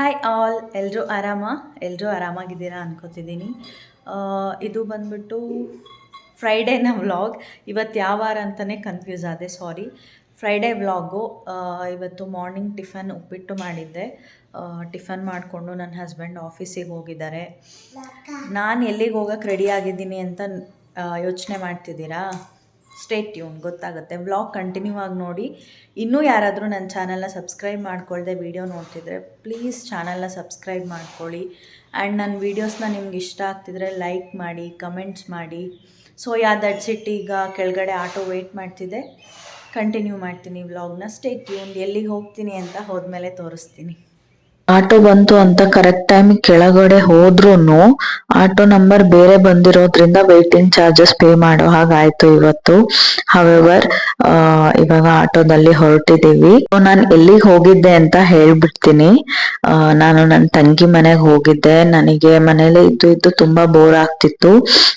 Hi all, ಎಲ್ಲರೂ ಎಲ್ಲರೂ ಆರಾಮಾಗಿದ್ದೀರಾ ಅನ್ಕೋತಿದ್ದೀನಿ. ಇದು ಬಂದ್ಬಿಟ್ಟು ಫ್ರೈಡೇನ ವ್ಲಾಗ್. ಇವತ್ತು ಯಾವ ವಾರ ಅಂತಲೇ ಕನ್ಫ್ಯೂಸ್ ಆದೆ, ಸಾರಿ. Friday vlog. ಇವತ್ತು ಮಾರ್ನಿಂಗ್ ಟಿಫನ್ ಉಪ್ಪಿಟ್ಟು ಮಾಡಿದ್ದೆ. ಟಿಫನ್ ಮಾಡಿಕೊಂಡು ನನ್ನ ಹಸ್ಬೆಂಡ್ ಆಫೀಸಿಗೆ ಹೋಗಿದ್ದಾರೆ. ನಾನು ಎಲ್ಲಿಗೆ ಹೋಗೋಕ್ಕೆ ರೆಡಿ ಆಗಿದ್ದೀನಿ ಅಂತ ಯೋಚನೆ ಮಾಡ್ತಿದ್ದೀರಾ? ಸ್ಟೇ ಟ್ಯೂನ್, ಗೊತ್ತಾಗುತ್ತೆ. ವ್ಲಾಗ್ ಕಂಟಿನ್ಯೂ ಆಗಿ ನೋಡಿ. ಇನ್ನೂ ಯಾರಾದರೂ ನನ್ನ ಚಾನಲ್ನ ಸಬ್ಸ್ಕ್ರೈಬ್ ಮಾಡ್ಕೊಳ್ದೆ ವೀಡಿಯೋ ನೋಡ್ತಿದ್ರೆ ಪ್ಲೀಸ್ ಚಾನಲ್ನ ಸಬ್ಸ್ಕ್ರೈಬ್ ಮಾಡ್ಕೊಳ್ಳಿ. ಆ್ಯಂಡ್ ನನ್ನ ವೀಡಿಯೋಸ್ನ ನಿಮ್ಗೆ ಇಷ್ಟ ಆಗ್ತಿದ್ರೆ ಲೈಕ್ ಮಾಡಿ, ಕಮೆಂಟ್ಸ್ ಮಾಡಿ. So that's it. ಈಗ ಕೆಳಗಡೆ ಆಟೋ ವೆಯ್ಟ್ ಮಾಡ್ತಿದ್ದೆ. ಕಂಟಿನ್ಯೂ ಮಾಡ್ತೀನಿ ವ್ಲಾಗ್ನ. Stay tune. ಎಲ್ಲಿಗೆ ಹೋಗ್ತೀನಿ ಅಂತ ಹೋದ್ಮೇಲೆ ತೋರಿಸ್ತೀನಿ. ಆಟೋ ಬಂತು ಅಂತ ಕರೆಕ್ಟ್ ಟೈಮಿಗೆ ಕೆಳಗಡೆ ಹೋದ್ರೂ ಆಟೋ ನಂಬರ್ ಬೇರೆ ಬಂದಿರೋದ್ರಿಂದ ವೇಟಿಂಗ್ ಚಾರ್ಜಸ್ ಪೇ ಮಾಡೋ ಹಾಗಾಯ್ತು ಇವತ್ತು. ಹವೆವರ್ ಇವಾಗ ಆಟೋದಲ್ಲಿ ಹೊರಟಿದೀವಿ. ನಾನು ಎಲ್ಲಿಗೆ ಹೋಗಿದ್ದೆ ಅಂತ ಹೇಳ್ಬಿಡ್ತೀನಿ. ನಾನು ನನ್ನ ತಂಗಿ ಮನೆಗೆ ಹೋಗಿದ್ದೆ. ನನಗೆ ಮನೇಲಿ ಇದ್ದು ತುಂಬಾ ಬೋರ್ ಆಗ್ತಿತ್ತು.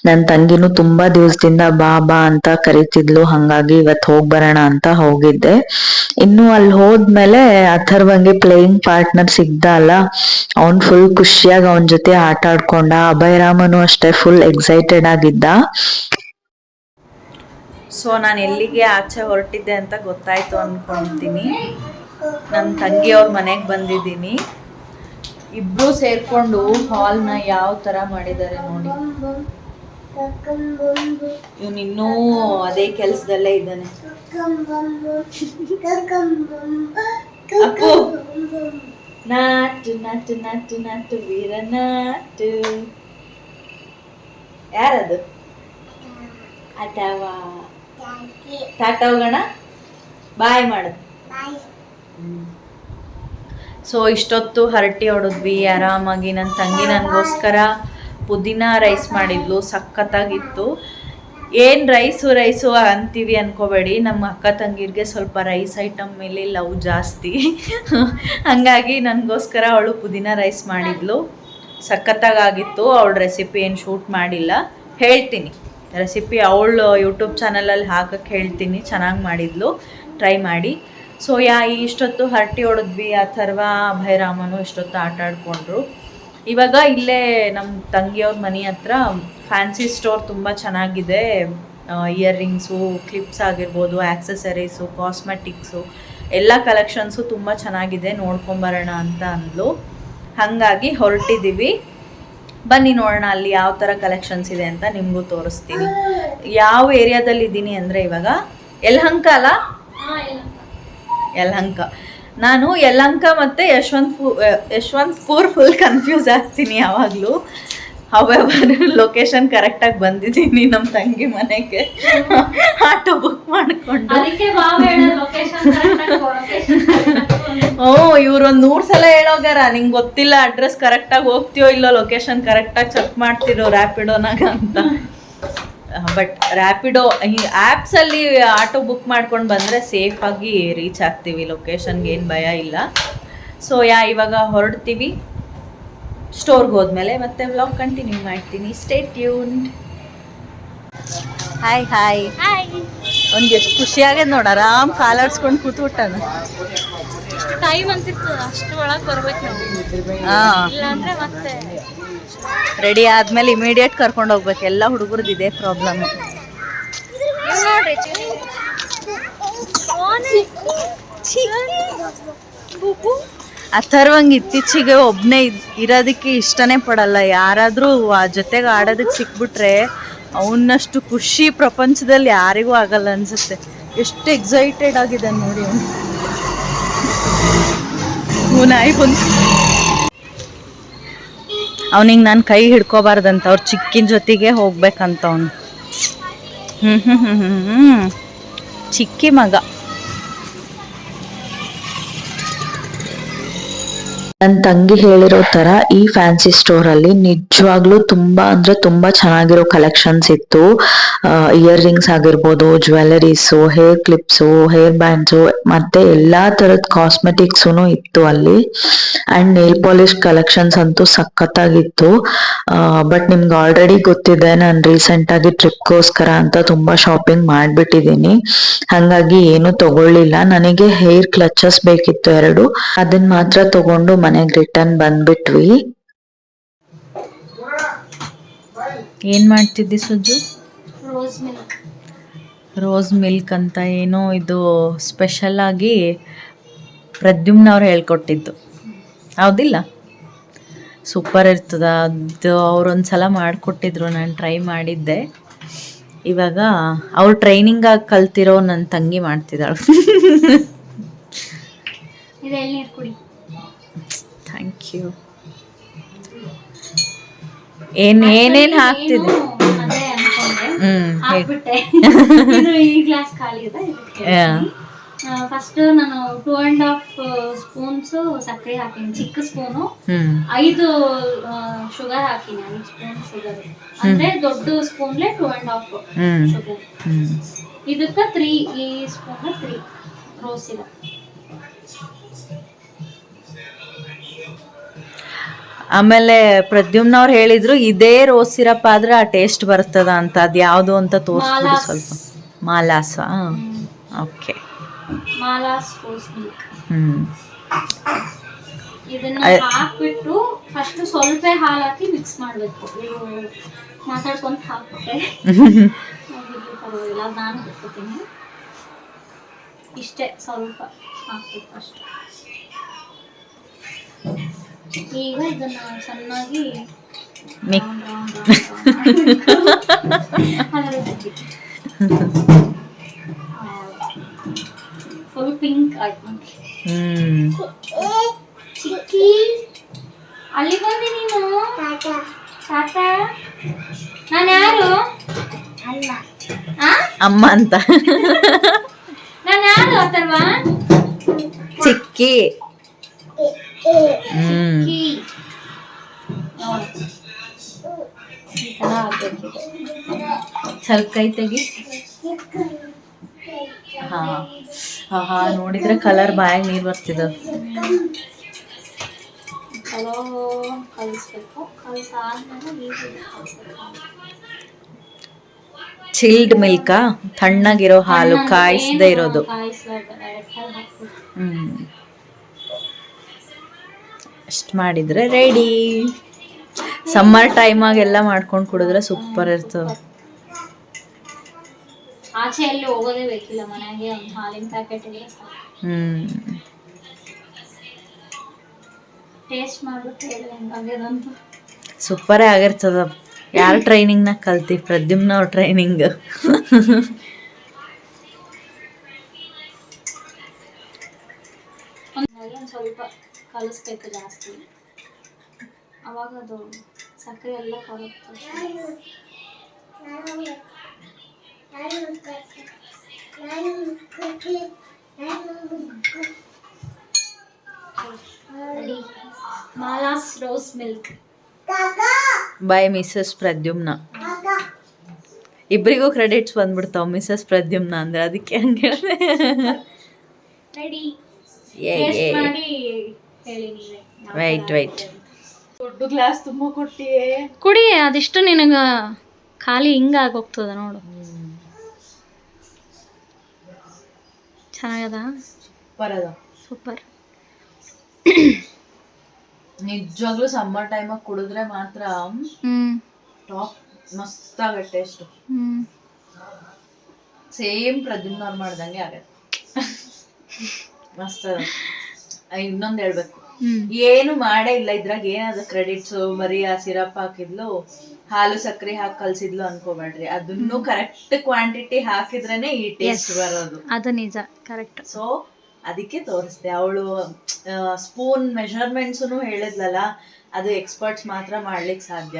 ನನ್ನ ತಂಗಿನೂ ತುಂಬಾ ದಿವಸದಿಂದ ಬಾ ಬಾ ಅಂತ ಕರಿತಿದ್ಲು. ಹಂಗಾಗಿ ಇವತ್ತು ಹೋಗ್ಬರೋಣ ಅಂತ ಹೋಗಿದ್ದೆ. ಇನ್ನು ಅಲ್ಲಿ ಹೋದ್ಮೇಲೆ ಅಥರ್ವಂಗೆ ಪ್ಲೇಯಿಂಗ್ ಪಾರ್ಟ್ನರ್ ಸಿಗ್ದ ಅಲ್ಲ, ಅವನ್ ಫುಲ್ ಖುಷಿಯಾಗಿ ಅವನ ಜೊತೆ ಆಟ ಆಡ್ಕೊಂಡ. ಅಭಯರಾಮನು ಅಷ್ಟೇ ಫುಲ್ ಎಕ್ಸೈಟೆಡ್ ಆಗಿದ್ದ. ಸೊ ನಾನು ಎಲ್ಲಿಗೆ ಆಚೆ ಹೊರಟಿದ್ದೆ ಅಂತ ಗೊತ್ತಾಯ್ತು ಅನ್ಕೊಂತೀನಿ. ನನ್ನ ತಂಗಿಯವ್ರ ಮನೆಗೆ ಬಂದಿದ್ದೀನಿ. ಇಬ್ರು ಸೇರ್ಕೊಂಡು ಹಾಲ್ನ ಯಾವ ಥರ ಮಾಡಿದ್ದಾರೆ ನೋಡಿ. ಇವನಿನ್ನೂ ಅದೇ ಕೆಲಸದಲ್ಲೇ ಇದ್ದಾನೆ. ಅಪ್ಪು, ನಾಟು ನಾಟು ನಾಟು ನಾಟು ವೀರ ನಾಟು. ಯಾರದು? ಅಥವಾ ಟಾಟಾ ಹೋಗೋಣ, ಬಾಯ್ ಮಾಡು. ಸೊ ಇಷ್ಟೊತ್ತು ಹರಟಿ ಹೊಡೆದ್ವಿ ಆರಾಮಾಗಿ. ನನ್ನ ತಂಗಿ ನನಗೋಸ್ಕರ ಪುದೀನ ರೈಸ್ ಮಾಡಿದ್ಲು, ಸಖತ್ತಾಗಿತ್ತು. ಏನು ರೈಸು ಅಂತೀವಿ ಅನ್ಕೋಬೇಡಿ, ನಮ್ಮ ಅಕ್ಕ ತಂಗಿರಿಗೆ ಸ್ವಲ್ಪ ರೈಸ್ ಐಟಮ್ ಮೇಲೆ ಲವ್ ಜಾಸ್ತಿ. ಹಾಗಾಗಿ ನನಗೋಸ್ಕರ ಅವಳು ಪುದೀನ ರೈಸ್ ಮಾಡಿದ್ಲು, ಸಖತ್ತಾಗಿತ್ತು. ಅವಳ ರೆಸಿಪಿ ಏನು ಶೂಟ್ ಮಾಡಿಲ್ಲ, ಹೇಳ್ತೀನಿ ರೆಸಿಪಿ ಅವಳು ಯೂಟ್ಯೂಬ್ ಚಾನಲಲ್ಲಿ ಹಾಕಕ್ಕೆ ಹೇಳ್ತೀನಿ. ಚೆನ್ನಾಗಿ ಮಾಡಿದ್ಲು, ಟ್ರೈ ಮಾಡಿ. ಸೊ ಇಷ್ಟೊತ್ತು ಹರಟಿ ಹೊಡೆದ್ವಿ. ಅಥರ್ವ ಭೈರಾಮನು ಇಷ್ಟೊತ್ತು ಆಟ ಆಡ್ಕೊಂಡ್ರು. ಇವಾಗ ಇಲ್ಲೇ ನಮ್ಮ ತಂಗಿಯವ್ರ ಮನೆ ಹತ್ರ ಫ್ಯಾನ್ಸಿ ಸ್ಟೋರ್ ತುಂಬ ಚೆನ್ನಾಗಿದೆ. ಇಯರಿಂಗ್ಸು, ಕ್ಲಿಪ್ಸ್ ಆಗಿರ್ಬೋದು, ಆ್ಯಕ್ಸಸರೀಸು, ಕಾಸ್ಮೆಟಿಕ್ಸು ಎಲ್ಲ ಕಲೆಕ್ಷನ್ಸು ತುಂಬ ಚೆನ್ನಾಗಿದೆ, ನೋಡ್ಕೊಂಬರೋಣ ಅಂತ ಅಂದ್ಲು. ಹಾಗಾಗಿ ಹೊರಟಿದ್ದೀವಿ. ಬನ್ನಿ ನೋಡೋಣ ಅಲ್ಲಿ ಯಾವ ಥರ ಕಲೆಕ್ಷನ್ಸ್ ಇದೆ ಅಂತ ನಿಮಗೂ ತೋರಿಸ್ತೀನಿ. ಯಾವ ಏರಿಯಾದಲ್ಲಿ ಇದ್ದೀನಿ ಅಂದರೆ ಇವಾಗ ಯಲಹಂಕ ಅಲ್ಲ, ಯಲಹಂಕ. ನಾನು ಯಲಹಂಕ ಮತ್ತು ಯಶವಂತಪುರ್ ಫುಲ್ ಕನ್ಫ್ಯೂಸ್ ಆಗ್ತೀನಿ ಯಾವಾಗಲೂ. ಹವೆವರ್ ಲೊಕೇಶನ್ ಕರೆಕ್ಟಾಗಿ ಬಂದಿದ್ದೀನಿ ನಮ್ಮ ತಂಗಿ ಮನೆಗೆ ಆಟೋ ಬುಕ್ ಮಾಡಿಕೊಂಡು. ಇವ್ರೊಂದು 100 ಸಲ ಹೇಳೋಗಾರ, ನಿಂಗೆ ಗೊತ್ತಿಲ್ಲ ಅಡ್ರೆಸ್ ಕರೆಕ್ಟಾಗಿ ಹೋಗ್ತೀಯೋ ಇಲ್ಲೋ, ಲೊಕೇಶನ್ ಕರೆಕ್ಟಾಗಿ ಚೆಕ್ ಮಾಡ್ತಿರೋ ರ್ಯಾಪಿಡೋನಾಗ ಅಂತ. ಬಟ್ ರ್ಯಾಪಿಡೋ ಆ್ಯಪ್ಸಲ್ಲಿ ಆಟೋ ಬುಕ್ ಮಾಡ್ಕೊಂಡು ಬಂದರೆ ಸೇಫಾಗಿ ರೀಚ್ ಆಗ್ತೀವಿ ಲೊಕೇಶನ್ಗೆ, ಏನು ಭಯ ಇಲ್ಲ. ಸೊ ಇವಾಗ ಹೊರಡ್ತೀವಿ. ಸ್ಟೋರ್ಗೆ ಹೋದ್ಮೇಲೆ ಮತ್ತೆ ವ್ಲಾಗ್ ಕಂಟಿನ್ಯೂ ಮಾಡ್ತೀನಿ. Stay tuned. Hi hi. ಅವ್ನಿಗೆ ಎಷ್ಟು ಖುಷಿಯಾಗದ ನೋಡ, ಆರಾಮ್ ಕಾಲಾಡ್ಸ್ಕೊಂಡು ಕೂತ್ಬಿಟ್ಟಾನ. ಟೈಮ್ ಅಂತಿತ್ತು ಅಷ್ಟು ಒಳಗೆ ಬರ್ಬೇಕು ಇಲ್ಲಾಂದ್ರೆ ಮತ್ತೆ ರೆಡಿ ಆದ್ಮೇಲೆ ಇಮಿಡಿಯೇಟ್ ಕರ್ಕೊಂಡು ಹೋಗ್ಬೇಕು. ಎಲ್ಲ ಹುಡುಗರದ್ದು ಇದೇ ಪ್ರಾಬ್ಲಮ್ ನೋಡ್ರಿ. ಅಥರ್ವಂಗೆ ಇತ್ತೀಚೆಗೆ ಒಬ್ಬನೇ ಇರೋದಕ್ಕೆ ಇಷ್ಟನೇ ಪಡಲ್ಲ. ಯಾರಾದರೂ ಜೊತೆಗೆ ಆಡೋದಕ್ಕೆ ಸಿಕ್ಬಿಟ್ರೆ ಅವನಷ್ಟು ಖುಷಿ ಪ್ರಪಂಚದಲ್ಲಿ ಯಾರಿಗೂ ಆಗಲ್ಲ ಅನ್ಸುತ್ತೆ. ಎಷ್ಟು ಎಕ್ಸೈಟೆಡ್ ಆಗಿದೆ ನೋಡಿ ಅವನಿಗೆ ನಾನು ಕೈ ಹಿಡ್ಕೋಬಾರ್ದಂತ, ಅವ್ರ ಚಿಕ್ಕಿನ ಜೊತೆಗೆ ಹೋಗ್ಬೇಕಂತ ಅವನು. ಚಿಕ್ಕಿ ಮಗ. ನನ್ನ ತಂಗಿ ಹೇಳಿರೋ ತರ ಈ ಫ್ಯಾನ್ಸಿ ಸ್ಟೋರ್ ಅಲ್ಲಿ ನಿಜವಾಗ್ಲೂ ತುಂಬಾ ಅಂದ್ರೆ ತುಂಬಾ ಚೆನ್ನಾಗಿರೋ ಕಲೆಕ್ಷನ್ಸ್ ಇತ್ತು. ಇಯರಿಂಗ್ಸ್ ಆಗಿರ್ಬೋದು, jewelleries, hair clips, hair bands, ಮತ್ತೆ ಎಲ್ಲಾ ತರದ ಕಾಸ್ಮೆಟಿಕ್ಸು ಇತ್ತು ಅಲ್ಲಿ. ಅಂಡ್ ನೇಲ್ ಪಾಲಿಶ್ ಕಲೆಕ್ಷನ್ಸ್ ಅಂತೂ ಸಖತ್ತಾಗಿತ್ತು. ಬಟ್ ನಿಮ್ಗೆ ಆಲ್ರೆಡಿ ಗೊತ್ತಿದೆ, ನಾನು ರೀಸೆಂಟ್ ಆಗಿ ಟ್ರಿಪ್ಗೋಸ್ಕರ ಅಂತ ತುಂಬಾ ಶಾಪಿಂಗ್ ಮಾಡ್ಬಿಟ್ಟಿದೀನಿ. ಹಂಗಾಗಿ ಏನು ತಗೊಳ್ಳಿಲ್ಲ. ನನಗೆ ಹೇರ್ ಕ್ಲಚಸ್ ಬೇಕಿತ್ತು 2, ಅದನ್ನ ಮಾತ್ರ ತಗೊಂಡು ಮನೆಗೆ ರಿಟರ್ನ್ ಬಂದ್ಬಿಟ್ವಿ. ಏನು ಮಾಡ್ತಿದ್ದಿ Sujju? Rose milk. Rose milk ಅಂತ ಏನೋ ಇದು ಸ್ಪೆಷಲ್ಲಾಗಿ ಪ್ರದ್ಯುಮ್ನವ್ರು ಹೇಳ್ಕೊಟ್ಟಿದ್ದು, ಹೌದಿಲ್ಲ? ಸೂಪರ್ ಇರ್ತದ ಅದು. ಅವರೊಂದು ಸಲ ಮಾಡಿಕೊಟ್ಟಿದ್ರು, ನಾನು ಟ್ರೈ ಮಾಡಿದ್ದೆ. ಇವಾಗ ಅವ್ರು ಟ್ರೈನಿಂಗಾಗಿ ಕಲ್ತಿರೋ ನನ್ನ ತಂಗಿ ಮಾಡ್ತಿದ್ದಾಳು. ಇದು ಎಳ್ನೀರು ಕುಡಿ. Thank you. ಏನೇನು ಹಾಕ್ತಿದ್ದೆ? ಅದೇ ಅನ್ಕೊಂಡೆ, ಹೇಳಿ. ಹಾಕ್ಬಿಟ್ಟೆ. ಇದು ಈ ಗ್ಲಾಸ್ ಖಾಲಿ ಇದೆ. ಫಸ್ಟ್ ನಾನು 2.5 ಸ್ಪೂನ್ಸು ಸಕ್ಕರೆ ಹಾಕಿನಿ, ಚಿಕ್ಕ ಸ್ಪೂನು. 5 ಶುಗರ್ ಹಾಕಿನಿ, 5 ಸ್ಪೂನ್ ಶುಗರ್. ಅಂದ್ರೆ ದೊಡ್ಡ ಸ್ಪೂನ್ಲೆ 2.5 ಶುಗರ್. ಇದಕ್ಕ 3 ಈ ಸ್ಪೂನ್ 3 ರೋಸ್ ಸಿರಪ್. ಆಮೇಲೆ ಪ್ರದ್ಯುಮ್ನವ್ರು ಹೇಳಿದ್ರು ಇದೇ ರೋಸ್ ಸಿರಪ್ ಆದ್ರೆ ಆ ಟೇಸ್ಟ್ ಬರ್ತದ ಅಂತ. ಅದು ಯಾವುದು ಅಂತ ತೋರಿಸ್ಬಿಡಿ ಸ್ವಲ್ಪ. Malas. Okay. Malas rose milk. ಇದನ್ನ ಹಾಕ್ಬಿಟ್ಟು ಫಸ್ಟ್ ಸ್ವಲ್ಪ ಹಾಲು ಹಾಕಿ ಮಿಕ್ಸ್ ಮಾಡಬೇಕು. ಇದು ಮಾತಾಡ್ಕೊಂತ ಹಾಕ್ಬಿಟ್ಟೆ, ಪರವಾಗಿಲ್ಲ, ಅದು ನಾನು ಹಾಕ್ತೀನಿ. ಇಷ್ಟೇ ಸ್ವಲ್ಪ ಹಾಕ್ಬೇಕು ಅಷ್ಟೆ. ಈಗ ಇದನ್ನ ಚೆನ್ನಾಗಿ ಫುಲ್ ಪಿಂಕ್ ಆಯ್ತು. ಚಿಕ್ಕಿ ಅಲ್ಲಿ ಬಂದಿ ನೀನು. ತಾತ ನಾನು ಯಾರು? ಅಮ್ಮ ಅಂತ. ನಾನು ಯಾರು ಅಥರ್ವ? ಚಿಕ್ಕಿ. ಸ್ವಲ್ಪ ಕೈ ತೆಗಿ. ಹಾ ನೋಡಿದ್ರೆ ಕಲರ್ ಬಾಯಾಗ ನೀರು ಬರ್ತಿದ. ಚಿಲ್ಡ್ ಮಿಲ್ಕಾ? ತಣ್ಣಗಿರೋ ಹಾಲು, ಕಾಯಿಸದೇ ಇರೋದು. ಅಷ್ಟು ಮಾಡಿದ್ರೆ ರೆಡಿ. ಸಮ್ಮರ್ ಟೈಮಾಗೆಲ್ಲ ಮಾಡ್ಕೊಂಡು ಕುಡಿದ್ರೆ ಸೂಪರ್ ಇರ್ತದೆ. ಆಚೆ ಎಲ್ಲಿ ಹೋಗೋದೇ ಬೇಕಿಲ್ಲ, ಮನೆಗೆ ಒಂದು ಹಾಲಿನ ಪ್ಯಾಕೆಟ್ ಇದ್ರೆ ಸಾಕು. ಟೇಸ್ಟ್ ಮಾಡ್ಬಿಟ್ಟು ಹೇಳಿ ಹೆಂಗಾಗ್ಯದಂತ. ಸೂಪರೇ ಆಗಿರ್ತದ. ಯಾರು ಟ್ರೈನಿಂಗ್ನಾಗ ಕಲ್ತಿ? ಪ್ರದ್ಯುಮ್ನವ್ರ ಟ್ರೈನಿಂಗ್. ಒಂದು ಸ್ವಲ್ಪ ಕಲಿಸ್ಬೇಕು ಜಾಸ್ತಿ, ಅವಾಗ ಅದು ಸಕ್ಕರೆ ಎಲ್ಲ ಕರಗ್ತದೆ. Malas rose milk by Mrs Pradyumna. ಇಬ್ಬರಿಗೂ ಕ್ರೆಡಿಟ್ಸ್ ಬಂದ್ಬಿಡ್ತಾವ ಮಿಸಸ್ ಪ್ರದ್ಯುಮ್ನ ಅಂದ್ರೆ, ಅದಕ್ಕೆ ಹಂಗೆ ರೆಡಿ. ವೈಟ್ ದೊಡ್ಡ ಗ್ಲಾಸ್ ತುಂಬ ಕೊಟ್ಟಿಯೇ. ಕುಡಿ, ಅದಿಷ್ಟು ನಿನಗ ಖಾಲಿ ಹಿಂಗಾಗೋಗ್ತದ ನೋಡು. ಚೆನ್ನಾಗದ, ಸೂಪರ್ ಅದ. ಸೂಪರ್. ನಿಜವಾಗ್ಲೂ ಸಮ್ಮರ್ ಟೈಮಾಗ ಕುಡಿದ್ರೆ ಮಾತ್ರ ಟಾಪ್ ಮಸ್ತ್ ಆಗತ್ತೆ ಟೇಸ್ಟ್. ಸೇಮ್ ಪ್ರದ್ಯುಮ್ನವ್ರು ಮಾಡ್ದಂಗೆ ಆಗತ್ತೆ. ಮಸ್ತ್ ಅದ. ಇನ್ನೊಂದು ಹೇಳ್ಬೇಕು, ಏನು ಮಾಡೇ ಇಲ್ಲ ಇದ್ರಾಗ. ಏನಾದ ಕ್ರೆಡಿಟ್ಸ್ ಬರೀ ಆ ಸಿರಪ್ ಹಾಕಿದ್ಲು, ಹಾಲು ಸಕ್ಕರೆ ಹಾಕಿ ಕಲ್ಸಿದ್ಲು ಅನ್ಕೋಬೇಡ್ರಿ. ಅದನ್ನು ಕರೆಕ್ಟ್ ಕ್ವಾಂಟಿಟಿ ಹಾಕಿದ್ರೇನೆ ಈ ಟೇಸ್ಟ್ ಬರೋದು. ಅದು ನಿಜ, ಕರೆಕ್ಟ್. ಸೊ ಅದಕ್ಕೆ ತೋರಿಸ್ದೆ. ಅವಳು ಸ್ಪೂನ್ ಮೆಷರ್ಮೆಂಟ್ಸು ಹೇಳಿದ್ಲಲ್ಲ, ಅದು ಎಕ್ಸ್ಪರ್ಟ್ಸ್ ಮಾತ್ರ ಮಾಡ್ಲಿಕ್ಕೆ ಸಾಧ್ಯ.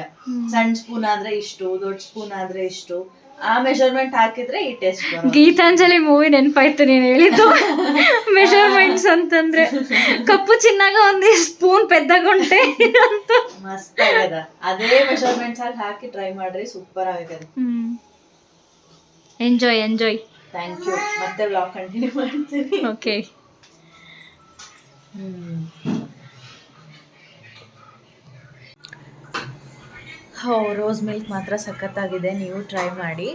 ಸಣ್ಣ ಸ್ಪೂನ್ ಆದ್ರೆ ಇಷ್ಟು, ದೊಡ್ಡ ಸ್ಪೂನ್ ಆದ್ರೆ ಇಷ್ಟು, ಆ ಮೆಷರ್ಮೆಂಟ್ ಹಾಕಿದ್ರೆ ಈ ಟೇಸ್ಟ್ ಬರೋದು. ಗೀತಾಂಜಲಿ ಮೂವಿ ನೆನಪಾಯ್ತು ನೀನು ಹೇಳಿದ್ದು. ಮೆಷರ್ಮೆಂಟ್ಸ್ ಅಂತಂದ್ರೆ ಕಪ್ಪು ಚಿನ್ನಾಗ ಒಂದು ಸ್ಪೂನ್ ಪೆದ್ದಗೊಂಟೆ ಅಂತ. ಮಸ್ತ್ ಆಗದ. ಅದೇ ಮೆಷರ್ಮೆಂಟ್ಸ್ ಆಗಿ ಹಾಕಿ ಟ್ರೈ ಮಾಡ್ರಿ, ಸೂಪರ್ ಆಗದ. Enjoy enjoy. Thank you. ಮತ್ತೆ ವ್ಲಾಗ್ ಕಂಟಿನ್ಯೂ ಮಾಡ್ತೀನಿ. ಓಕೆ. ರೋಸ್ ಮಿಲ್ಕ್ ಮಾತ್ರ ಸಖತ್ತಾಗಿದೆ, ನೀವು ಟ್ರೈ ಮಾಡಿ.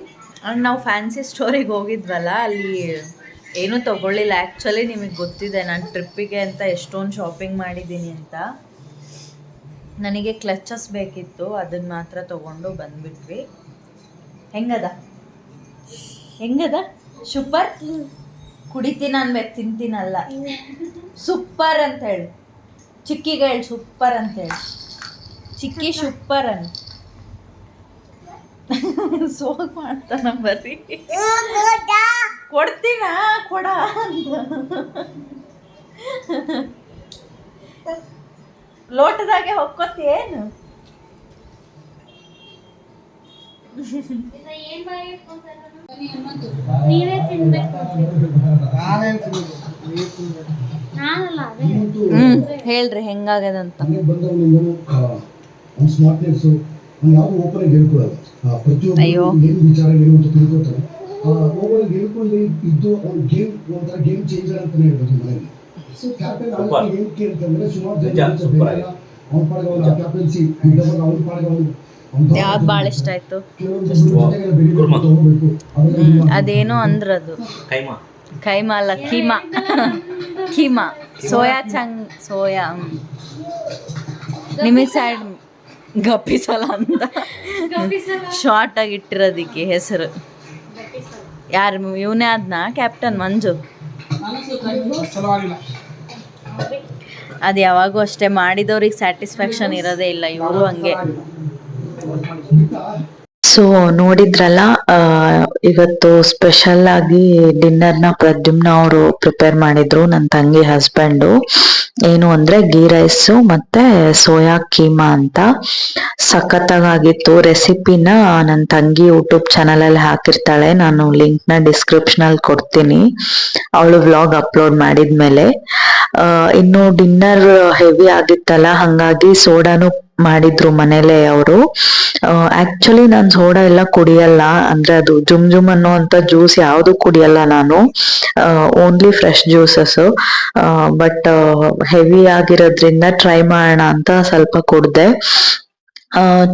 ನಾವು ಫ್ಯಾನ್ಸಿ ಸ್ಟೋರಿಗೆ ಹೋಗಿದ್ವಲ್ಲ, ಅಲ್ಲಿ ಏನೂ ತೊಗೊಳ್ಳಿಲ್ಲ. ಆ್ಯಕ್ಚುಲಿ ನಿಮಗೆ ಗೊತ್ತಿದೆ ನಾನು ಟ್ರಿಪ್ಪಿಗೆ ಅಂತ ಎಷ್ಟೊಂದು ಶಾಪಿಂಗ್ ಮಾಡಿದ್ದೀನಿ ಅಂತ. ನನಗೆ ಕ್ಲಚಸ್ ಬೇಕಿತ್ತು, ಅದನ್ನು ಮಾತ್ರ ತೊಗೊಂಡು ಬಂದುಬಿಟ್ವಿ. ಹೆಂಗದ ಸೂಪರ್? ಕುಡಿತೀನಿ ಅನ್ಬೇಕು, ತಿಂತೀನಲ್ಲ. ಸೂಪರ್ ಅಂತ ಹೇಳಿ ಚಿಕ್ಕಿಗೆ, ಹೇಳಿ ಸೂಪರ್ ಅಂತ ಹೇಳಿ. ಚಿಕ್ಕಿ ಸೂಪರ್ ಅಂತ ಸೋಗ್ ಮಾಡ್ತಾನ. ಬರ್ರಿ ಕೊಡ್ತೀನ ಕೊಡ ಲೋಟದಾಗೆ ಹೊಕ್ಕೋತೇನು? ನೀವೇ ತಿನ್ಬೇಕು. ನಾನಲ್ಲ ಅದೇ. ಹೇಳ್ರಿ ಹೆಂಗಾಗದಂತ. ಯಾವುದು ಓಪನ್ ಆಗಿ ಹೇಳ್ಕೊಳ್ಳಲ್ಲ. ಅಯ್ಯೋ ಏನು ವಿಚಾರ ಏನು ಅಂತ ತಿಳ್ಕೊತಾರೆ. ಓಪನ್ ಆಗಿ ಹೇಳ್ಕೊಂಡು ಇದ್ದು ಅವ್ನು ಗೇಮ್ ಚೇಂಜರ್ ಅಂತಾನೆ ಹೇಳ್ಬೋದು ಮನೆಯಲ್ಲಿ. ಸೊ ಕ್ಯಾಪ್ಟನ್ ಆಗಿ ಏನು ಕೇಳ್ತಂದ್ರೆ ಸುಮಾರು ಜನ ಅವ್ನ ಪಾಡಿಗೆ ಅವನು ಕ್ಯಾಪ್ಟನ್ಸಿ ಇದ್ದವಾಗ ಅವ್ನ ಪಾಡಿಗೆ ಅವನು ಯಾವ್ದು ಭಾಳ ಇಷ್ಟ ಆಯ್ತು? ತಗೋಬೇಕು. ಅದೇನೋ ಅಂದ್ರದು ಕೈಮಾ ಅಲ್ಲ ಕೀಮಾ ಸೋಯಾ ನಿಮಗೆ ಸೈಡ್ ಗಪ್ಪಿಸಲ ಅಂತ ಶಾರ್ಟ್ ಆಗಿ ಇಟ್ಟಿರೋದಕ್ಕೆ ಹೆಸರು. ಯಾರು ಇವನೇ ಆದ್ನ ಕ್ಯಾಪ್ಟನ್ ಮಂಜು. ಅದು ಯಾವಾಗೂ ಅಷ್ಟೇ, ಮಾಡಿದವ್ರಿಗೆ ಸ್ಯಾಟಿಸ್ಫ್ಯಾಕ್ಷನ್ ಇರೋದೇ ಇಲ್ಲ. ಇವರು ಹಂಗೆ. ಸೊ ನೋಡಿದ್ರಲ್ಲ, ಇವತ್ತು ಸ್ಪೆಷಲ್ ಆಗಿ ಡಿನ್ನರ್ನ ಪ್ರದ್ಯುಮ್ನ ಅವರು ಪ್ರಿಪೇರ್ ಮಾಡಿದ್ರು, ನನ್ನ ತಂಗಿ ಹಸ್ಬೆಂಡು. ಏನು ಅಂದ್ರೆ ಗೀ ರೈಸು ಮತ್ತೆ ಸೋಯಾ ಕೀಮಾ ಅಂತ. ಸಖತ್ತಾಗಿತ್ತು. ರೆಸಿಪಿನ ನನ್ನ ತಂಗಿ ಯೂಟ್ಯೂಬ್ ಚಾನಲಲ್ಲಿ ಹಾಕಿರ್ತಾಳೆ, ನಾನು ಲಿಂಕ್ನ ಡಿಸ್ಕ್ರಿಪ್ಷನಲ್ಲಿ ಕೊಡ್ತೀನಿ ಅವಳು ವ್ಲಾಗ್ ಅಪ್ಲೋಡ್ ಮಾಡಿದ್ಮೇಲೆ. ಇನ್ನು ಡಿನ್ನರ್ ಹೆವಿ ಆಗಿತ್ತಲ್ಲ, ಹಂಗಾಗಿ ಸೋಡಾನು ಮಾಡಿದ್ರು ಮನೇಲೆ ಅವರು. ಆಕ್ಚುಲಿ ನಾನು ಸೋಡಾ ಎಲ್ಲ ಕುಡಿಯಲ್ಲ, ಅಂದ್ರೆ ಅದು ಜುಮ್ ಅನ್ನೋ ಅಂತ ಜ್ಯೂಸ್ ಯಾವುದು ಕುಡಿಯಲ್ಲ ನಾನು, only fresh juices. But heavy ಆಗಿರೋದ್ರಿಂದ ಟ್ರೈ ಮಾಡೋಣ ಅಂತ ಸ್ವಲ್ಪ ಕುಡ್ದೆ.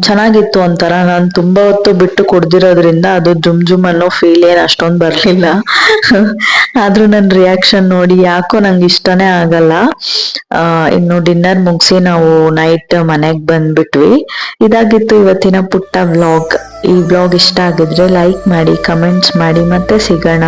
ಚೆನ್ನಾಗಿತ್ತು ಒಂಥರ. ನಾನು ತುಂಬಾ ಹೊತ್ತು ಬಿಟ್ಟು ಕುಡ್ದಿರೋದ್ರಿಂದ ಅದು ಜುಮ್ ಅನ್ನೋ ಫೀಲ್ ಏನ್ ಅಷ್ಟೊಂದು ಬರ್ಲಿಲ್ಲ. ಆದ್ರೂ ನನ್ನ ರಿಯಾಕ್ಷನ್ ನೋಡಿ ಯಾಕೋ ನಂಗೆ ಇಷ್ಟನೇ ಆಗಲ್ಲ. ಇನ್ನು ಡಿನ್ನರ್ ಮುಗಿಸಿ ನಾವು ನೈಟ್ ಮನೆಗ್ ಬಂದ್ಬಿಟ್ವಿ. ಇದಾಗಿತ್ತು ಇವತ್ತಿನ ಪುಟ್ಟ ವ್ಲಾಗ್. ಈ ವ್ಲಾಗ್ ಇಷ್ಟ ಆಗಿದ್ರೆ ಲೈಕ್ ಮಾಡಿ, ಕಮೆಂಟ್ಸ್ ಮಾಡಿ, ಮತ್ತೆ ಸಿಗೋಣ.